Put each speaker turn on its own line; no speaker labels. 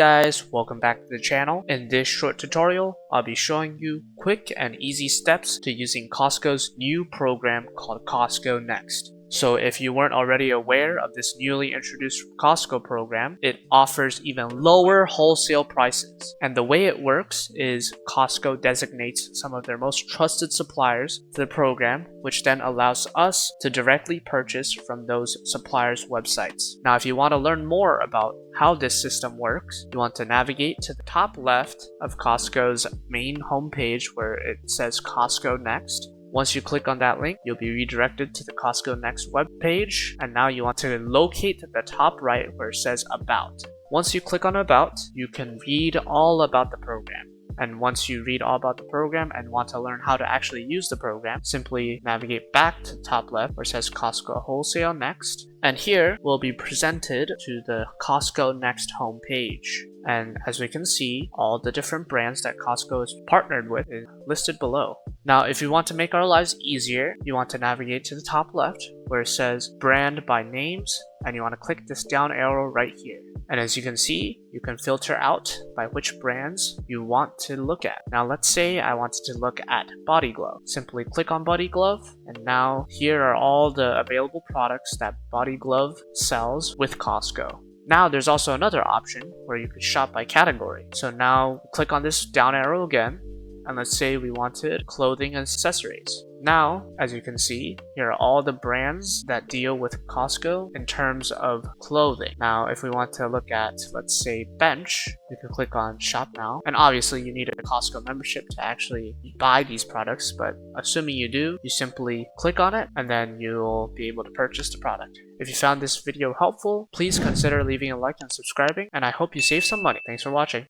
guys, welcome back to the channel. In this short tutorial, I'll be showing you quick and easy steps to using Costco's new program called Costco Next. So if you weren't already aware of this newly introduced Costco program, it offers even lower wholesale prices. And the way it works is Costco designates some of their most trusted suppliers to the program, which then allows us to directly purchase from those suppliers' websites. Now, if you want to learn more about how this system works, you want to navigate to the top left of Costco's main homepage where it says Costco Next. Once you click on that link, you'll be redirected to the Costco Next webpage, and now you want to locate the top right where it says About. Once you click on About, you can read all about the program. And once you read all about the program and want to learn how to actually use the program, simply navigate back to the top left where it says Costco Wholesale Next. And here we'll be presented to the Costco Next homepage. And as we can see, all the different brands that Costco is partnered with is listed below. Now, if you want to make our lives easier, you want to navigate to the top left where it says Brand by Names, and you want to click this down arrow right here. And as you can see, you can filter out by which brands you want to look at. Now, let's say I wanted to look at Body Glove. Simply click on Body Glove, and now here are all the available products that Body Glove sells with Costco. Now there's also another option where you could shop by category. So now click on this down arrow again, and let's say we wanted clothing and accessories. Now, as you can see, here are all the brands that deal with Costco in terms of clothing. Now, if we want to look at, let's say, Bench, you can click on Shop Now. And obviously, you need a Costco membership to actually buy these products, but assuming you do, you simply click on it, and then you'll be able to purchase the product. If you found this video helpful, please consider leaving a like and subscribing, and I hope you save some money. Thanks for watching.